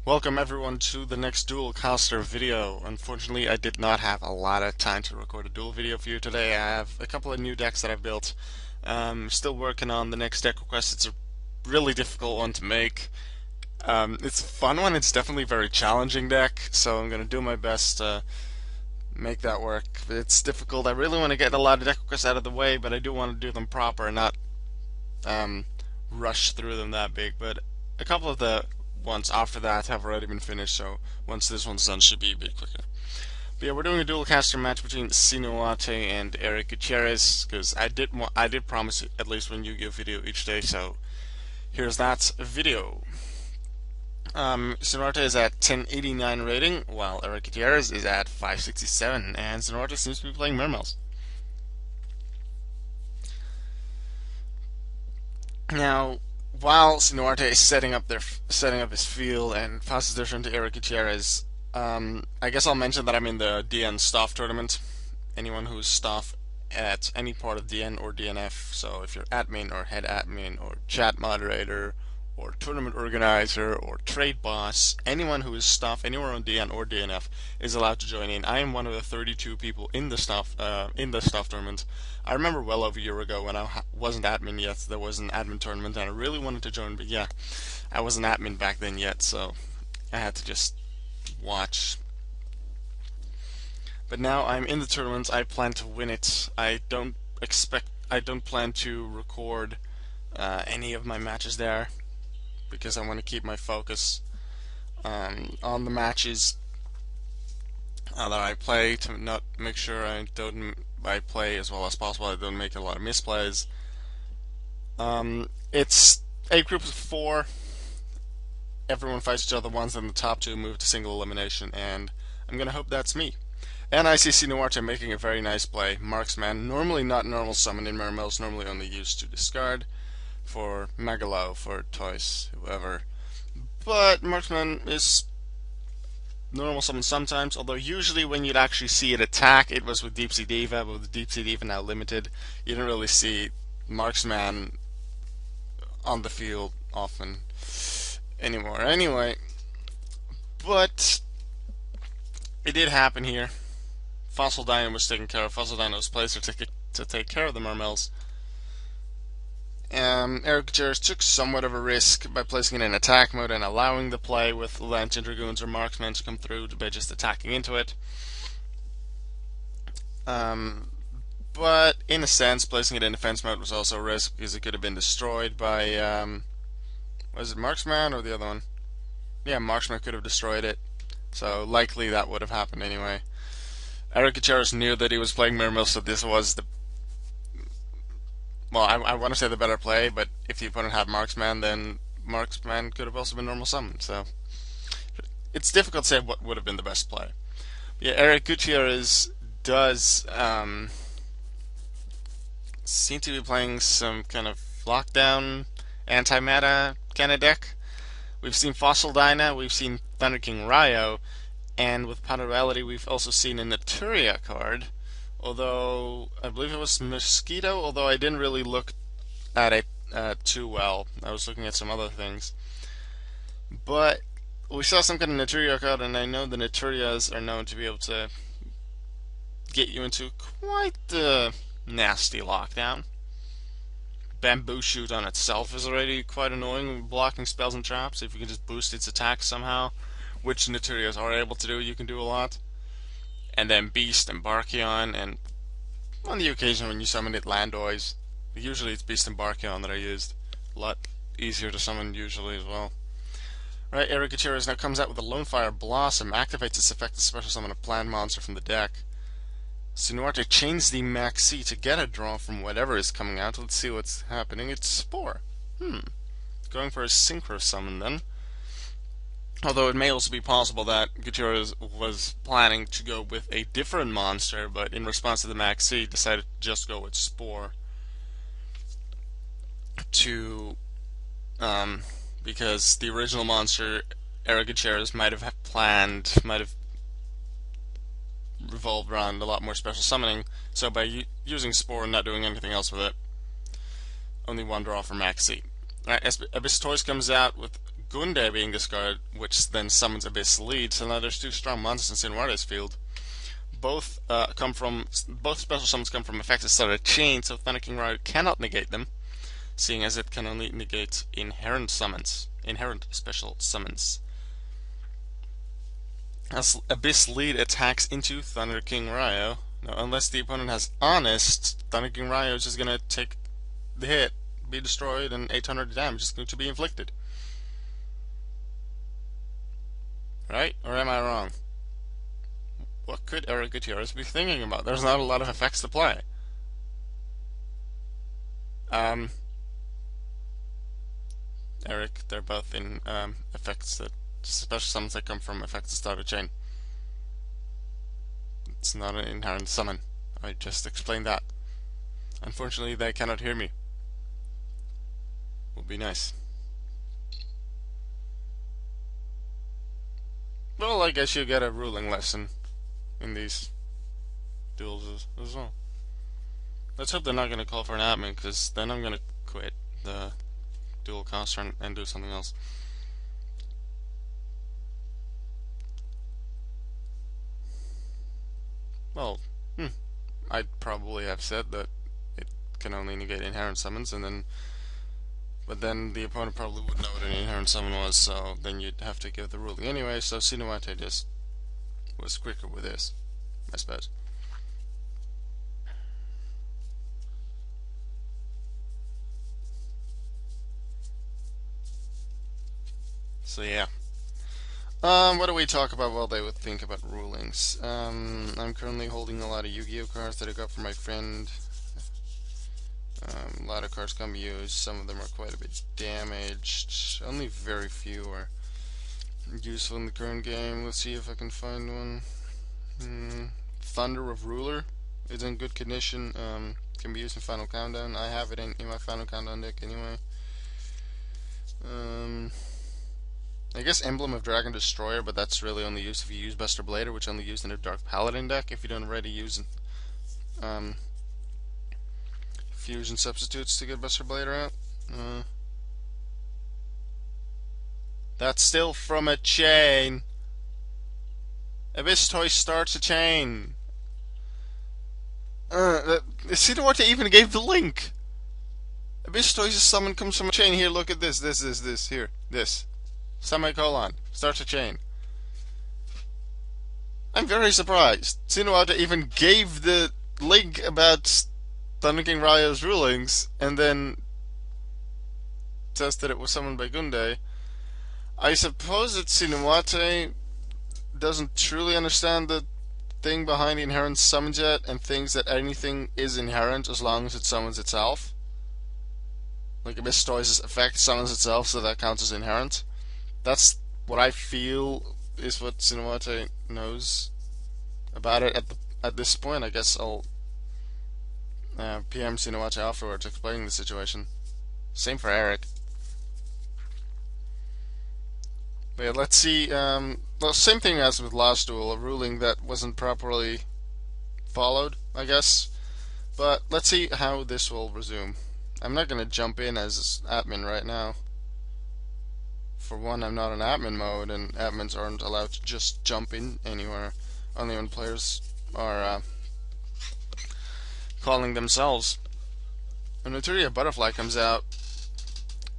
Welcome everyone to the next Duel caster video. Unfortunately, I did not have a lot of time to record a Duel video for you today. I have a couple of new decks that I've built. Still working on the next deck request. It's a really difficult one to make. It's a fun one. It's definitely a very challenging deck, so I'm going to do my best to make that work. It's difficult. I really want to get a lot of deck requests out of the way, but I do want to do them proper and not rush through them that big. But a couple of the ones after that have already been finished, so once this one's done, should be a bit quicker. But yeah, we're doing a dual caster match between Sinuate and Eric Gutierrez because I did promise at least one Yu-Gi-Oh video each day. So here's that video. Sinuate is at 1089 rating, while Eric Gutierrez is at 567, and Sinuate seems to be playing Mermails. Now, while Sinuarte is setting up his field and passes their turn to Eric Gutierrez, I guess I'll mention that I'm in the DN staff tournament. Anyone who's staff at any part of DN or DNF, so if you're admin or head admin or chat moderator or tournament organizer or trade boss, anyone who is staff anywhere on DN or DNF is allowed to join in. I am one of the 32 people in the staff tournament. I remember well over a year ago when I wasn't admin yet, there was an admin tournament and I really wanted to join, but yeah, I wasn't admin back then yet, so I had to just watch. But now I'm in the tournament. I plan to win it. I don't plan to record any of my matches there because I want to keep my focus on the matches that I play to not make sure I play as well as possible. I don't make a lot of misplays. It's a group of 4. Everyone fights each other once, and the top 2 move to single elimination, and I'm gonna hope that's me. And I see Sinuarte making a very nice play. Marksman, normally not normal summon in Mermails, normally only used to discard for Megalo, for Toys, whoever. But Marksman is normal summon sometimes, although usually when you'd actually see it attack, it was with Deep Sea Diva, but with Deep Sea Diva now limited, you didn't really see Marksman on the field often anymore. Anyway, but it did happen here. Fossil Dino was taken care of. Fossil Dino was placed to take care of the Mermails. Eric Gutierrez took somewhat of a risk by placing it in attack mode and allowing the play with Lantern Dragoons or Marksmen to come through by just attacking into it. But in a sense, placing it in defense mode was also a risk because it could have been destroyed by, was it Marksman or the other one? Yeah, Marksman could have destroyed it. So likely that would have happened anyway. Eric Gutierrez knew that he was playing Mermail, so this was the... Well, I want to say the better play, but if the opponent had Marksman, then Marksman could have also been normal summoned, so... It's difficult to say what would have been the best play. Yeah, Eric Gutierrez does seem to be playing some kind of lockdown, anti-meta kind of deck. We've seen Fossil Dyna, we've seen Thunder King Rai-Oh, and with Potterality we've also seen a Naturia card, although I believe it was Mosquito, although I didn't really look at it too well. I was looking at some other things. But we saw some kind of Naturia card, and I know the Naturias are known to be able to get you into quite the nasty lockdown. Bamboo Shoot on itself is already quite annoying, blocking spells and traps. If you can just boost its attack somehow, which Naturias are able to do, you can do a lot. And then Beast and Barkion, and on the occasion when you summon it, Landoys. Usually it's Beast and Barkion that are used. A lot easier to summon usually as well. Right, Eric Gutierrez now comes out with a Lonefire Blossom, activates its effect to special summon a plant monster from the deck. Sinuarte chains the Maxi to get a draw from whatever is coming out. Let's see what's happening. It's Spore. Going for a Synchro Summon then. Although it may also be possible that Gutierrez was planning to go with a different monster, but in response to the Maxi, decided to just go with Spore. Because the original monster, Eric Gutierrez, might have revolved around a lot more special summoning, so by using Spore and not doing anything else with it, only one draw for Maxi. Alright, Abyss Toys comes out with Gunde being discarded, which then summons Abyss Lead. So now there's two strong monsters in Sinuarte's field. Both special summons come from effects that start a chain, so Thunder King Rai-Oh cannot negate them, seeing as it can only negate inherent special summons. As Abyss Lead attacks into Thunder King Rai-Oh, now unless the opponent has Honest, Thunder King Rai-Oh is just gonna take the hit, be destroyed, and 800 damage is going to be inflicted. Right? Or am I wrong? What could Eric Gutierrez be thinking about? There's not a lot of effects to play. Eric, they're both in effects that special summons that come from effects that start a chain. It's not an inherent summon. I just explained that. Unfortunately, they cannot hear me. Would be nice. Well, I guess you get a ruling lesson in these duels as well. Let's hope they're not going to call for an admin, because then I'm going to quit the dual caster and do something else. Well, I'd probably have said that it can only negate inherent summons, but then the opponent probably would know what an inherent summon was, so then you'd have to give the ruling anyway, so Sinuarte just was quicker with this, I suppose. So yeah. What do we talk about while they would think about rulings? I'm currently holding a lot of Yu-Gi-Oh cards that I got from my friend. A lot of cards can be used. Some of them are quite a bit damaged. Only very few are useful in the current game. Let's see if I can find one. Thunder of Ruler is in good condition. Can be used in Final Countdown. I have it in my Final Countdown deck anyway. I guess Emblem of Dragon Destroyer, but that's really only used if you use Buster Blader, which only used in a Dark Paladin deck if you don't already use fusion substitutes to get Buster Blader out. That's still from a chain. Abyss Toy starts a chain. See what they even gave the link. Abyss Toys' summon comes from a chain. Here, look at this. Here, this. Semicolon. Starts a chain. I'm very surprised. Sinuarte even gave the link about Thunder King Rai-Oh's rulings, and then says that it was summoned by Gunde. I suppose that Sinuarte doesn't truly understand the thing behind the inherent summons yet, and thinks that anything is inherent as long as it summons itself. Like Abyss Toys' effect summons itself, so that counts as inherent. That's what I feel is what Sinuarte knows about it at this point. I guess I'll PM Sinuarte afterwards explaining the situation. Same for Eric. But yeah, let's see. Well, same thing as with last duel, a ruling that wasn't properly followed, I guess. But let's see how this will resume. I'm not going to jump in as admin right now. For one, I'm not in admin mode, and admins aren't allowed to just jump in anywhere. Only when players are calling themselves. When Materia Butterfly comes out,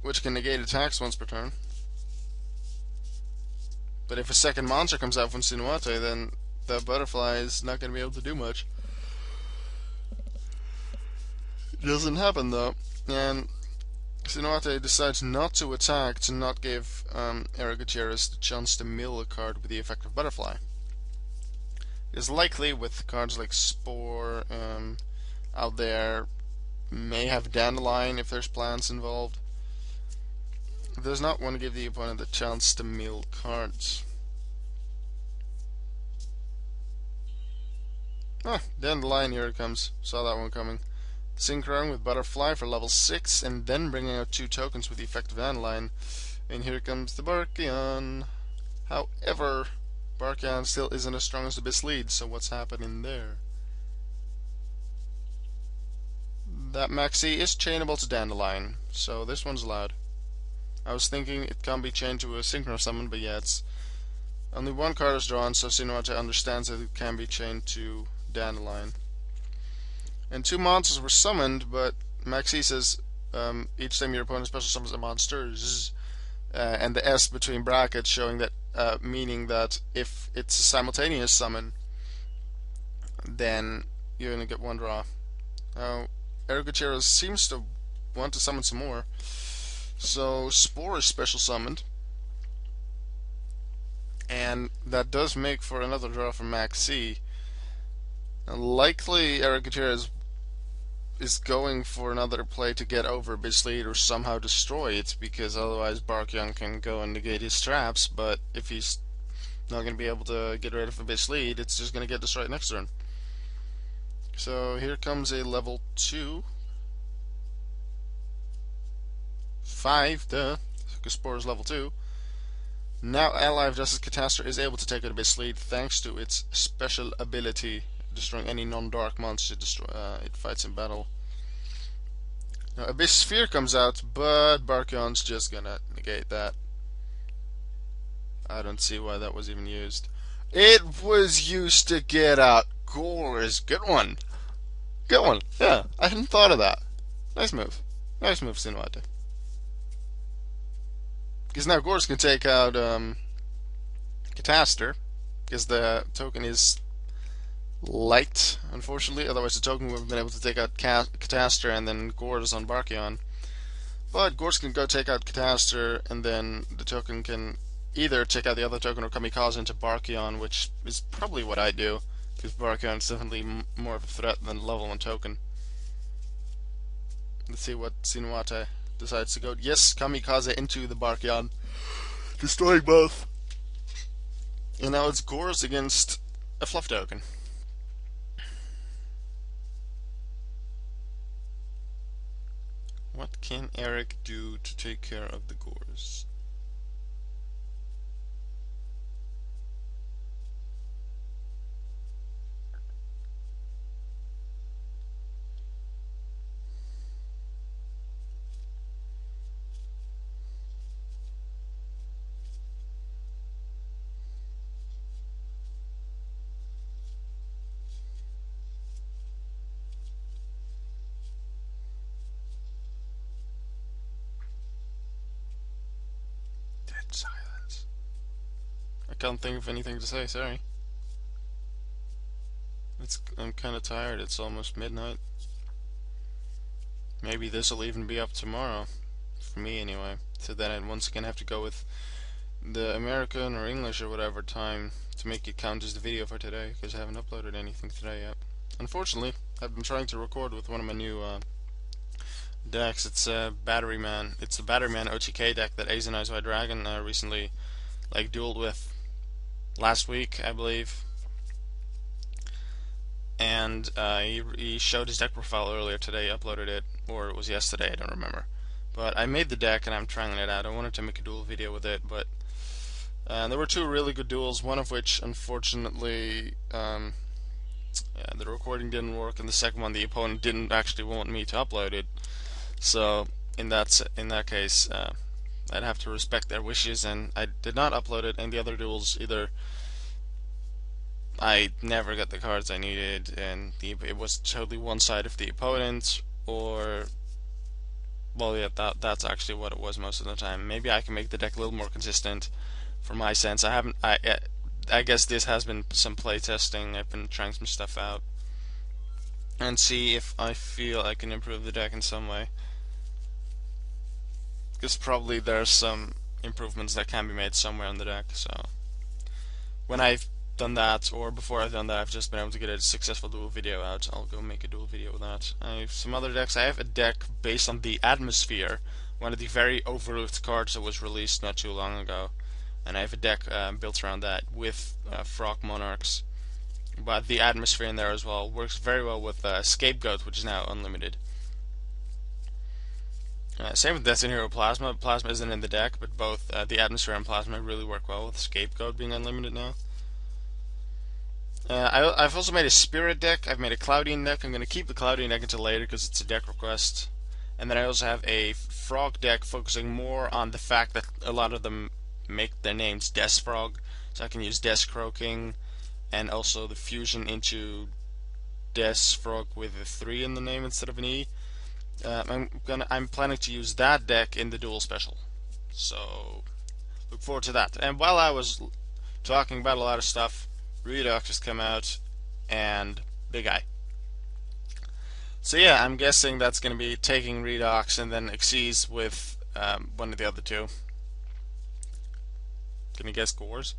which can negate attacks once per turn. But if a second monster comes out from Sinuarte, then the butterfly is not going to be able to do much. It doesn't happen though, and Sinuarte decides not to attack to not give Eric Gutierrez the chance to mill a card with the effect of Butterfly. It is likely with cards like Spore out there, may have Dandelion if there's plants involved. It does not want to give the opponent the chance to mill cards. Dandelion, here it comes. Saw that one coming. Synchron with Butterfly for level 6, and then bringing out 2 tokens with the effect of Dandelion. And here comes the Barkion. However, Barkion still isn't as strong as the Abyss Lead, so what's happening there? That Maxi is chainable to Dandelion, so this one's allowed. I was thinking it can be chained to a synchro summon, but yeah, it's only one card is drawn, so Sinuate understands that it can be chained to Dandelion. And two monsters were summoned, but Maxi says each time your opponent special summons a monster, and the S between brackets showing that meaning that if it's a simultaneous summon, then you're gonna get one draw. Now, Ergochero seems to want to summon some more, so Spore is special summoned, and that does make for another draw from Max C. Now, likely Ergochero is going for another play to get over Bislead or somehow destroy it, because otherwise Barkyoung can go and negate his traps, but if he's not going to be able to get rid of a Bislead, it's just going to get destroyed next turn. So here comes a level 2. 5, duh, because Spore is level 2. Now Ally of Justice Catastrophe is able to take out a Bislead thanks to its special ability, destroying any non-dark monster it fights in battle. Now Abyss Sphere comes out, but Barkion's just gonna negate that. I don't see why that was even used. It was used to get out Gores. Good one. Good one. Yeah, I hadn't thought of that. Nice move. Nice move, Sinuate. Because now Gores can take out Catastor, because the token is light, unfortunately. Otherwise, the token would have been able to take out Catastor and then Gores on Barkion. But Gores can go take out Catastor, and then the token can either take out the other token or Kamikaze into Barkion, which is probably what I do, because Barkion is definitely more of a threat than level 1 token. Let's see what Sinuate decides to go. Yes, Kamikaze into the Barkion, destroying both. And now it's Gores against a fluff token. What can Eric do to take care of the Gores? Silence. I can't think of anything to say, sorry. I'm kind of tired, it's almost midnight. Maybe this will even be up tomorrow, for me anyway. So then I'd once again have to go with the American or English or whatever time to make it count as the video for today, because I haven't uploaded anything today yet. Unfortunately, I've been trying to record with one of my new decks. It's Batteryman. It's the Batteryman OTK deck that Azenize White Dragon recently dueled with last week, I believe. And he showed his deck profile earlier today, uploaded it, or it was yesterday, I don't remember. But I made the deck and I'm trying it out. I wanted to make a duel video with it, but there were two really good duels, one of which unfortunately the recording didn't work, and the second one the opponent didn't actually want me to upload it. So in that case, I'd have to respect their wishes, and I did not upload it. And the other duels, either I never got the cards I needed, and it was totally one side of the opponent, or well, yeah, that's actually what it was most of the time. Maybe I can make the deck a little more consistent, for my sense. I guess this has been some play testing. I've been trying some stuff out and see if I feel I can improve the deck in some way. Because probably there's some improvements that can be made somewhere on the deck. So when I've done that, or before I've done that, I've just been able to get a successful duel video out. I'll go make a duel video with that. I have some other decks. I have a deck based on the Atmosphere, one of the very overlooked cards that was released not too long ago. And I have a deck built around that with Frog Monarchs. But the Atmosphere in there as well works very well with Scapegoat, which is now unlimited. Same with Destiny Hero Plasma. Plasma isn't in the deck, but both the Atmosphere and Plasma really work well with Scapegoat being unlimited now. I've also made a Spirit deck. I've made a Cloudian deck. I'm going to keep the Cloudian deck until later because it's a deck request. And then I also have a frog deck focusing more on the fact that a lot of them make their names Des Frog, so I can use Des Croaking, and also the fusion into Des Frog with a 3 in the name instead of an E. I'm planning to use that deck in the Duel special, so look forward to that. And while I was talking about a lot of stuff, Redox has come out, and Big Eye. So yeah, I'm guessing that's going to be taking Redox and then Xyz with one of the other two. Can you guess scores?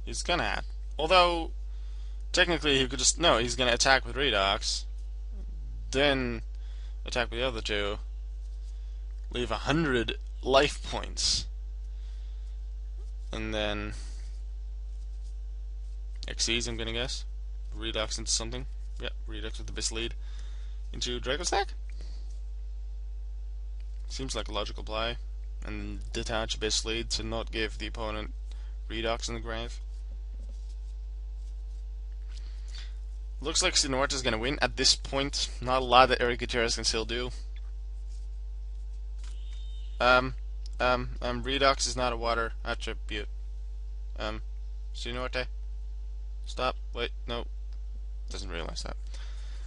He's gonna have. Although, technically he could just... No, he's gonna attack with Redox, then attack with the other two, leave 100 life points, and then Xyz, I'm gonna guess. Redox into something. Yeah, Redox with the best lead into Draco Stack. Seems like a logical play. And detach best lead to not give the opponent Redox in the grave. Looks like Sinorta is gonna win at this point. Not a lot that Eric Gutierrez can still do. Redox is not a water attribute. Sinorte. Stop. Wait, no. Doesn't realize that.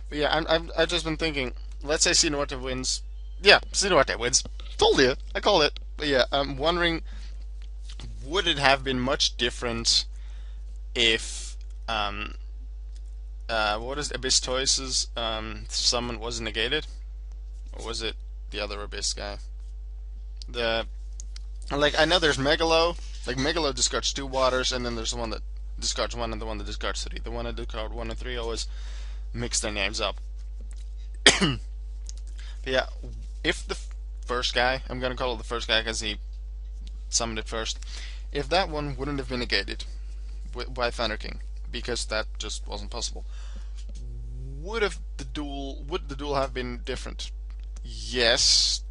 But yeah, I've just been thinking. Let's say Sinorte wins. Yeah, Sinorte wins. Told you. I called it. But yeah, I'm wondering, would it have been much different if what is Abyss Toys' summon wasn't negated, or was it the other Abyss guy? I know there's Megalo. Like Megalo discards 2 waters, and then there's the one that discards 1 and the one that discards 3. The one that discards 1 and 3 always mix their names up. But yeah, if the first guy, I'm gonna call it the first guy because he summoned it first, if that one wouldn't have been negated by Thunder King, because that just wasn't possible, would the duel have been different? Yes,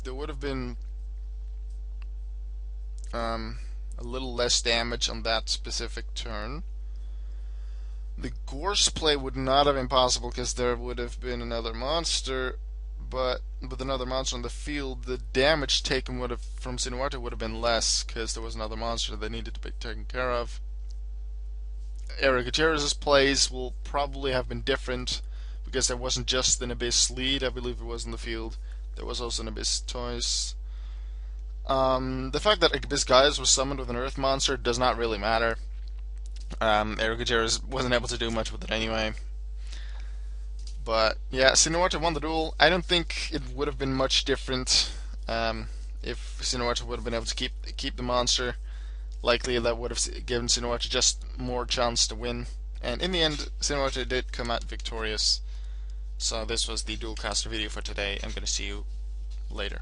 there would have been a little less damage on that specific turn. The Gorse play would not have been possible because there would have been another monster, but with another monster on the field, the damage taken from Sinuarte would have been less because there was another monster that needed to be taken care of. Eric Gutierrez's plays will probably have been different because there wasn't just an Abyss lead, I believe it was in the field. There was also an Abyss Toys. The fact that Abyss Gaius was summoned with an Earth monster does not really matter. Eric Gutierrez wasn't able to do much with it anyway. But yeah, Sinuarte won the duel. I don't think it would have been much different if Sinuarte would have been able to keep the monster. Likely that would have given Sinuarte just more chance to win. And in the end, Sinuarte did come out victorious. So this was the Duelcaster video for today. I'm going to see you later.